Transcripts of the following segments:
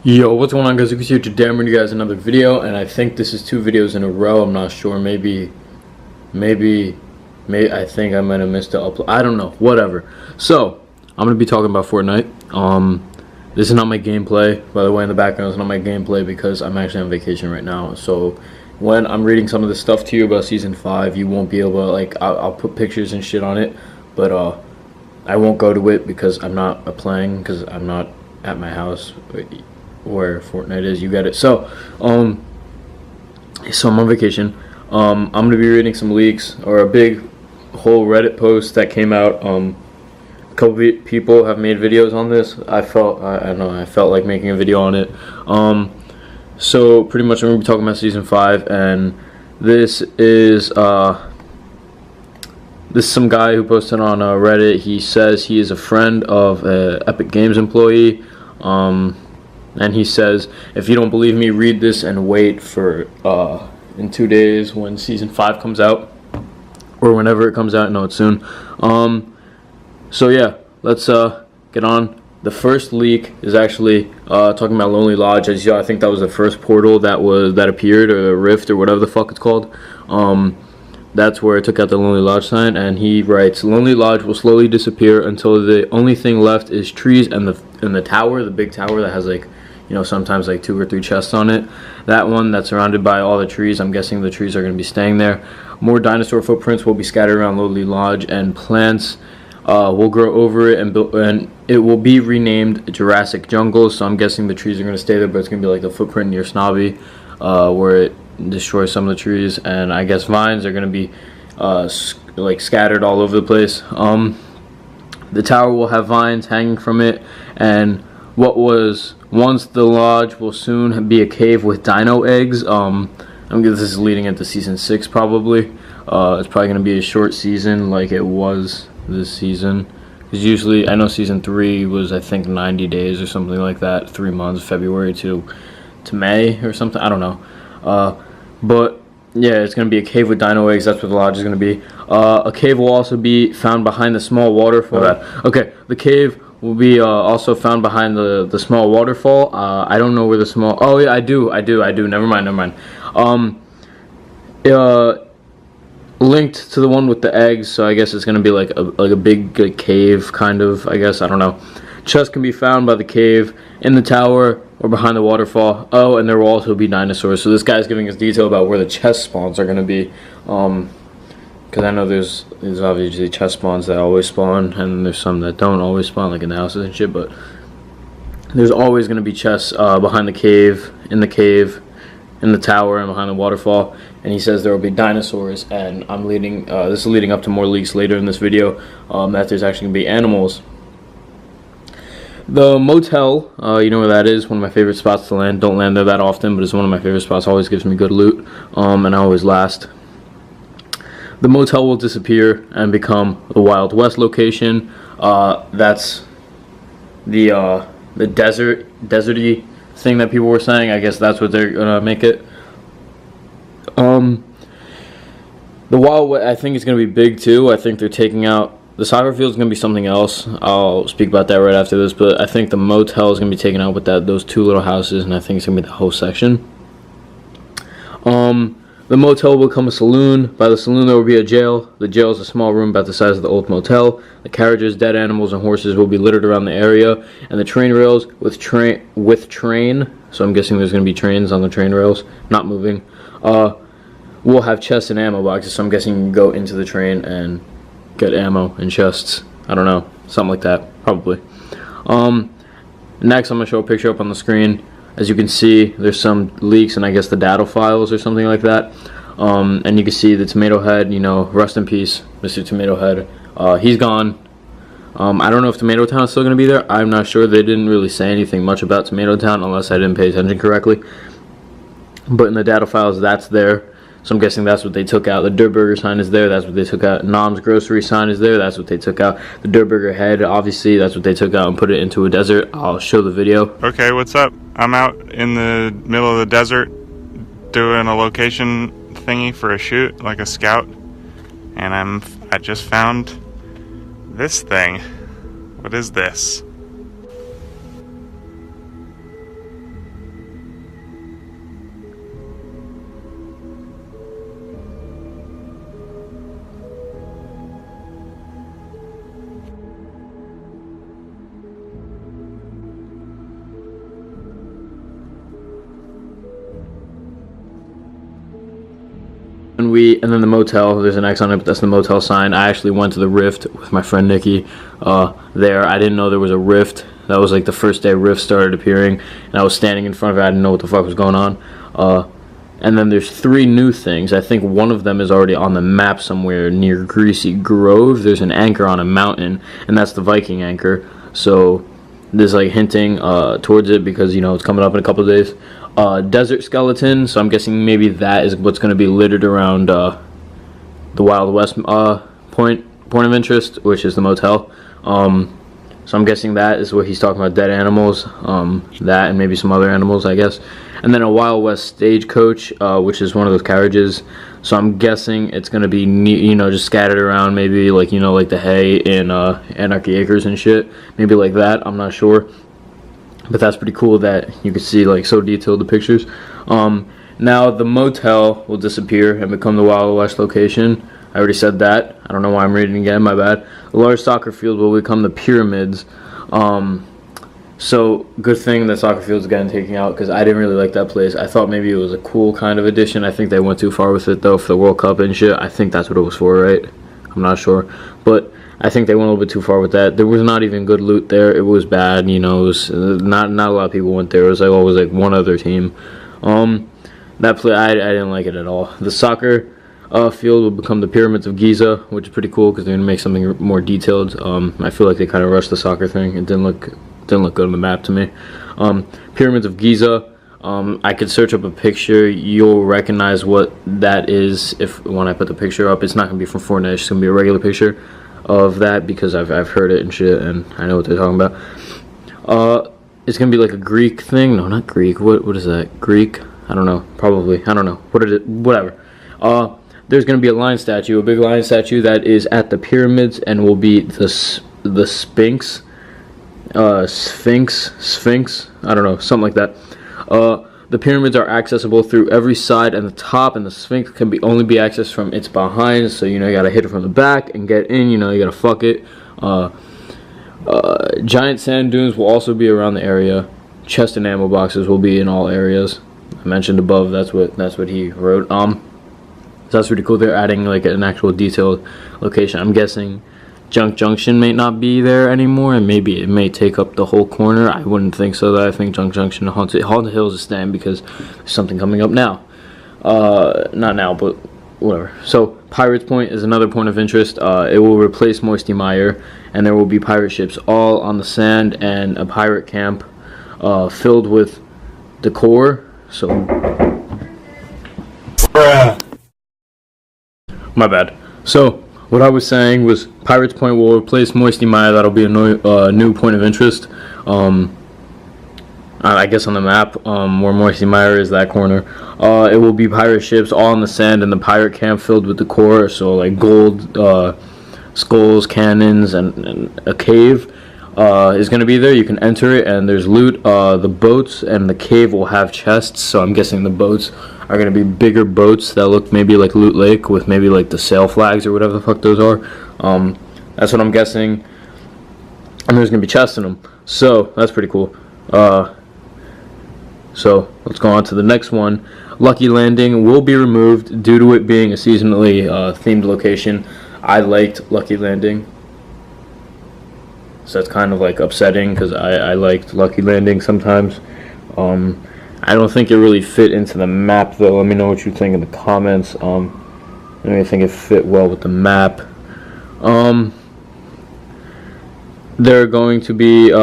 Yo, what's going on, guys? Lucas here. Today I'm bringing you guys another video, and I think this is 2 videos in a row. I'm not sure. Maybe I think I might have missed the upload. I don't know. Whatever. So I'm gonna be talking about Fortnite. This is not my gameplay. By the way, in the background, it's not my gameplay because I'm actually on vacation right now. So when I'm reading some of this stuff to you about season 5, you won't be able to, like, I'll put pictures and shit on it, but I won't go to it because I'm not playing, because I'm not at my house where Fortnite is. You get it. So I'm on vacation. I'm gonna be reading some leaks or a big whole Reddit post that came out. A couple people have made videos on this. I felt like making a video on it. So pretty much I'm gonna be talking about season 5, and this is some guy who posted on Reddit. He says he is a friend of a Epic Games employee. And he says, if you don't believe me, read this and wait for in 2 days when season 5 comes out, or whenever it comes out. No, it's soon. So yeah, let's get on. The first leak is actually talking about Lonely Lodge. As you know, I think that was the first portal that appeared, or the rift, or whatever the fuck it's called. That's where it took out the Lonely Lodge sign, and he writes, Lonely Lodge will slowly disappear until the only thing left is trees and the tower, the big tower that has, like, you know, sometimes like 2 or 3 chests on it. That one that's surrounded by all the trees. I'm guessing the trees are going to be staying there. More dinosaur footprints will be scattered around Lonely Lodge, and plants will grow over it, and it will be renamed Jurassic Jungle. So I'm guessing the trees are going to stay there, but it's going to be like the footprint near Snobby, where it destroy some of the trees, and I guess vines are going to be like scattered all over the place. The tower will have vines hanging from it, and what was once the lodge will soon be a cave with dino eggs. I'm guessing this is leading into season 6 probably. It's probably going to be a short season like it was this season, because usually I know season 3 was, I think, 90 days or something like that, 3 months, February to May or something, I don't know. But yeah, it's going to be a cave with dino eggs. That's what the lodge is going to be. A cave will also be found behind the small waterfall. Okay, the cave will be also found behind the small waterfall. I don't know where the small... Oh yeah, I do. Never mind. Linked to the one with the eggs, so I guess it's going to be like a big cave, kind of, I guess. I don't know. Chests can be found by the cave, in the tower, or behind the waterfall. Oh, and there will also be dinosaurs. So this guy's giving us detail about where the chest spawns are going to be. Because I know there's obviously chest spawns that always spawn, and there's some that don't always spawn, like in the houses and shit. But there's always going to be chests behind the cave, in the tower, and behind the waterfall. And he says there will be dinosaurs. And I'm leading. This is leading up to more leaks later in this video. That there's actually going to be animals. The motel, you know where that is, one of my favorite spots to land. Don't land there that often, but it's one of my favorite spots. Always gives me good loot, and I always last. The motel will disappear and become the Wild West location. That's the deserty thing that people were saying. I guess that's what they're gonna make it. The Wild West, I think, is gonna be big too. I think they're taking out... The soccer field is going to be something else. I'll speak about that right after this, but I think the motel is going to be taken out with those 2 little houses, and I think it's going to be the whole section. The motel will become a saloon. By the saloon, there will be a jail. The jail is a small room about the size of the old motel. The carriages, dead animals, and horses will be littered around the area, and the train rails with train. So I'm guessing there's going to be trains on the train rails, not moving. We'll have chests and ammo boxes, so I'm guessing you can go into the train and get ammo and chests. I don't know, something like that, probably. Next, I'm gonna show a picture up on the screen. As you can see, there's some leaks and I guess the data files or something like that. And you can see the Tomato Head. You know, rest in peace, Mr. Tomato Head. He's gone. I don't know if Tomato Town is still gonna be there. I'm not sure. They didn't really say anything much about Tomato Town unless I didn't pay attention correctly. But in the data files, that's there. So I'm guessing that's what they took out. The Durburger sign is there. That's what they took out. Nom's grocery sign is there. That's what they took out. The Durburger head, obviously, that's what they took out and put it into a desert. I'll show the video. Okay, what's up? I'm out in the middle of the desert doing a location thingy for a shoot, like a scout. And I just found this thing. What is this? And then the motel, there's an X on it, but that's the motel sign. I actually went to the Rift with my friend Nikki there. I didn't know there was a Rift. That was like the first day Rift started appearing, and I was standing in front of it. I didn't know what the fuck was going on. And then there's 3 new things. I think one of them is already on the map somewhere near Greasy Grove. There's an anchor on a mountain, and that's the Viking anchor. So there's like hinting towards it because, you know, it's coming up in a couple of days. Desert skeleton, so I'm guessing maybe that is what's going to be littered around the Wild West point of interest, which is the motel. So I'm guessing that is what he's talking about, dead animals, that and maybe some other animals, I guess. And then a Wild West stagecoach, which is one of those carriages. So I'm guessing it's going to be, you know, just scattered around, maybe like, you know, like the hay in Anarchy Acres and shit. Maybe like that, I'm not sure. But that's pretty cool that you can see like so detailed the pictures. Now the motel will disappear and become the Wild West location. I already said that. I don't know why I'm reading again, my bad. The large soccer field will become the pyramids. So good thing that soccer field's getting taken out, because I didn't really like that place. I thought maybe it was a cool kind of addition. I think they went too far with it though for the World Cup and shit. I think that's what it was for, right? I'm not sure, but I think they went a little bit too far with that. There was not even good loot there. It was bad, you know. It was not a lot of people went there. It was like always like one other team. That play I didn't like it at all. The soccer field will become the pyramids of Giza, which is pretty cool because they're gonna make something more detailed. I feel like they kind of rushed the soccer thing. It didn't look good on the map to me. Pyramids of Giza. I could search up a picture. You'll recognize what that is when I put the picture up. It's not gonna be from Fortnite. It's gonna be a regular picture of that because I've heard it and shit, and I know what they're talking about. It's gonna be like a Greek thing. No, not Greek. What is that? Greek? I don't know. Probably. I don't know. What is it? Whatever. There's gonna be a lion statue, a big lion statue that is at the pyramids, and will be the Sphinx. Sphinx. I don't know. Something like that. The pyramids are accessible through every side and the top, and the Sphinx can only be accessed from its behind. So, you know, you gotta hit it from the back and get in. You know, you gotta fuck it. Giant sand dunes will also be around the area. Chest and ammo boxes will be in all areas. I mentioned above. That's what he wrote. So that's pretty cool. They're adding like an actual detailed location. I'm guessing Junk Junction may not be there anymore, and maybe it may take up the whole corner. I wouldn't think so, though. I think Junk Junction, Haunted Hills is staying because there's something coming up now. Not now, but whatever. So Pirates Point is another point of interest. It will replace Moisty Mire, and there will be pirate ships all on the sand and a pirate camp filled with decor. So, my bad. So what I was saying was Pirates Point will replace Moisty Mire. That'll be a new point of interest. I guess on the map where Moisty Mire is, that corner. It will be pirate ships all on the sand and the pirate camp filled with decor. So like gold skulls, cannons, and a cave is going to be there. You can enter it, and there's loot. The boats and the cave will have chests. So I'm guessing the boats are going to be bigger boats that look maybe like Loot Lake with maybe like the sail flags or whatever the fuck those are. That's what I'm guessing. And there's going to be chests in them. So that's pretty cool. So let's go on to the next one. Lucky Landing will be removed due to it being a seasonally themed location. I liked Lucky Landing. So that's kind of like upsetting because I liked Lucky Landing sometimes. I don't think it really fit into the map though. Let me know what you think in the comments. I don't think it fit well with the map. They're going to be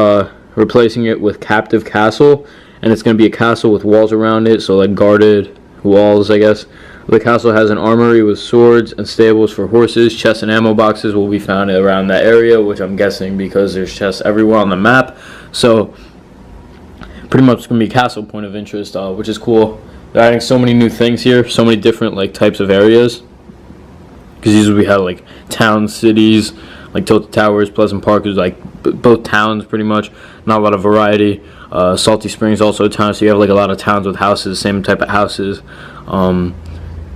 replacing it with Captive Castle, and it's going to be a castle with walls around it, so like guarded walls, I guess. The castle has an armory with swords and stables for horses. Chests and ammo boxes will be found around that area, which I'm guessing because there's chests everywhere on the map. So pretty much it's going to be a castle point of interest, which is cool. They're adding so many new things here, so many different like types of areas. Because usually we have like towns, cities, like Tilted Towers, Pleasant Park is like both towns pretty much. Not a lot of variety. Salty Springs also a town, so you have like a lot of towns with houses, same type of houses.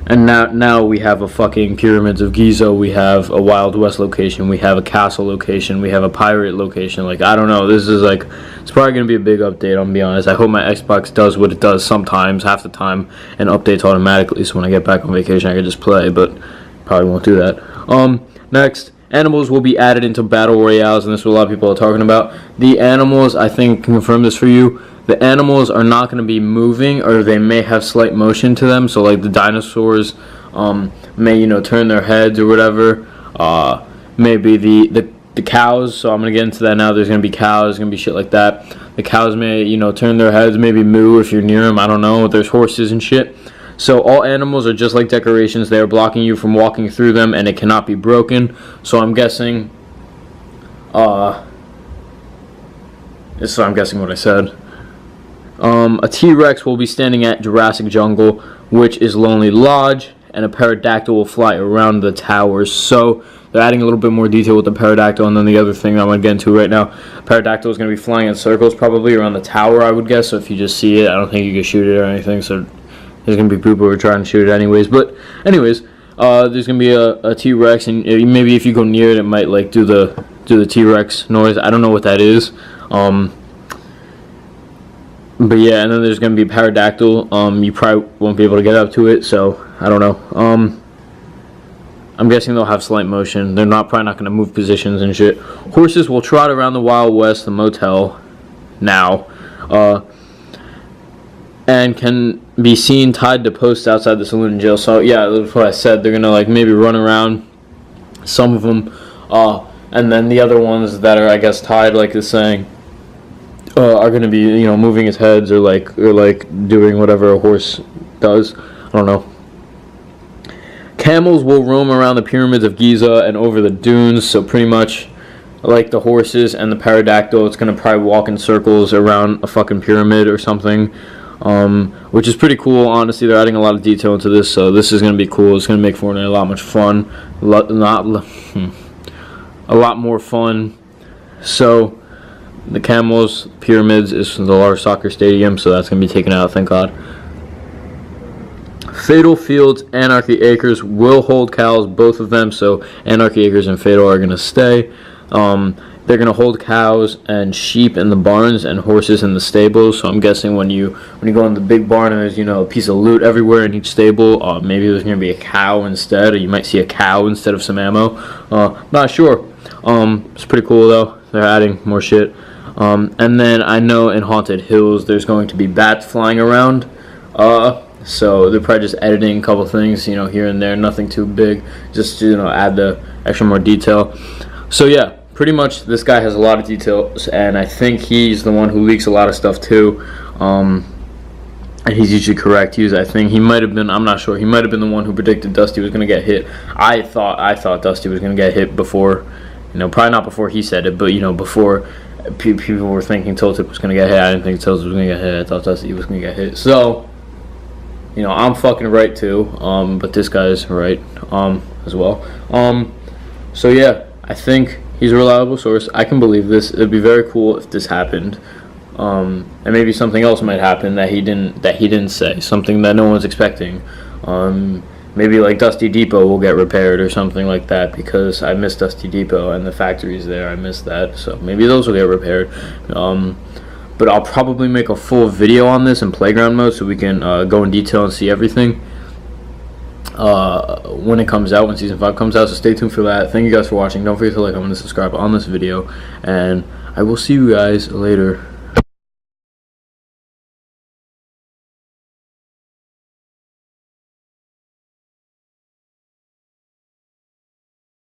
And now we have a fucking Pyramids of Giza, we have a Wild West location, we have a castle location, we have a pirate location. Like, I don't know, this is like, it's probably going to be a big update, I'm going to be honest. I hope my Xbox does what it does sometimes, half the time, and updates automatically, so when I get back on vacation I can just play, but probably won't do that. Next, animals will be added into battle royales, and this is what a lot of people are talking about. The animals, I think, can confirm this for you. The animals are not going to be moving, or they may have slight motion to them. So, like the dinosaurs may, turn their heads or whatever. Maybe the cows. So I'm going to get into that now. There's going to be cows. There's going to be shit like that. The cows may, turn their heads, maybe moo if you're near them. I don't know. There's horses and shit. So all animals are just like decorations. They are blocking you from walking through them, and it cannot be broken. So I'm guessing. So I'm guessing what I said. A T-Rex will be standing at Jurassic Jungle, which is Lonely Lodge, and a pterodactyl will fly around the towers. So they're adding a little bit more detail with the pterodactyl, and then the other thing I'm going to get into right now, pterodactyl is going to be flying in circles probably around the tower, I would guess. So if you just see it, I don't think you can shoot it or anything, so there's going to be people who are trying to shoot it anyways. But anyways, there's going to be a T-Rex, and maybe if you go near it, it might like do the T-Rex noise. I don't know what that is. But yeah, and then there's going to be pterodactyl. You probably won't be able to get up to it, so I don't know. I'm guessing they'll have slight motion. They're probably not going to move positions and shit. Horses will trot around the Wild West, the motel, now, and can be seen tied to posts outside the saloon and jail. So yeah, that's what I said. They're going to like maybe run around, some of them, and then the other ones that are, I guess, tied, like it's saying, are going to be, moving his heads or doing whatever a horse does. I don't know. Camels will roam around the Pyramids of Giza and over the dunes, so pretty much like the horses and the pterodactyl, it's going to probably walk in circles around a fucking pyramid or something, which is pretty cool. Honestly, they're adding a lot of detail into this, so this is going to be cool. It's going to make Fortnite a lot much fun, a lot more fun. So the camels, pyramids is the large soccer stadium, so that's going to be taken out, thank God. Fatal Fields, Anarchy Acres will hold cows, both of them, so Anarchy Acres and Fatal are going to stay. They're going to hold cows and sheep in the barns and horses in the stables, so I'm guessing when you go in the big barn and there's, a piece of loot everywhere in each stable, maybe there's going to be a cow instead, or you might see a cow instead of some ammo. Not sure. It's pretty cool, though. They're adding more shit. And then I know in Haunted Hills there's going to be bats flying around, so they're probably just editing a couple things, here and there, nothing too big, just to, add the extra more detail. So yeah, pretty much this guy has a lot of details, and I think he's the one who leaks a lot of stuff too, and he's usually correct. I think he might have been, I'm not sure, he might have been the one who predicted Dusty was going to get hit. I thought Dusty was going to get hit before, probably not before he said it, but before people were thinking Tilted was going to get hit. I didn't think Tilted was going to get hit. I thought Dusty was going to get hit. So, I'm fucking right too. But this guy's right as well. So yeah, I think he's a reliable source. I can believe this. It'd be very cool if this happened. And maybe something else might happen that he didn't say. Something that no one's expecting. Maybe like Dusty Depot will get repaired or something like that, because I miss Dusty Depot and the factories there. I miss that, so maybe those will get repaired. But I'll probably make a full video on this in playground mode, so we can go in detail and see everything when it comes out, when Season 5 comes out. So stay tuned for that. Thank you guys for watching. Don't forget to like, comment, and subscribe on this video, and I will see you guys later.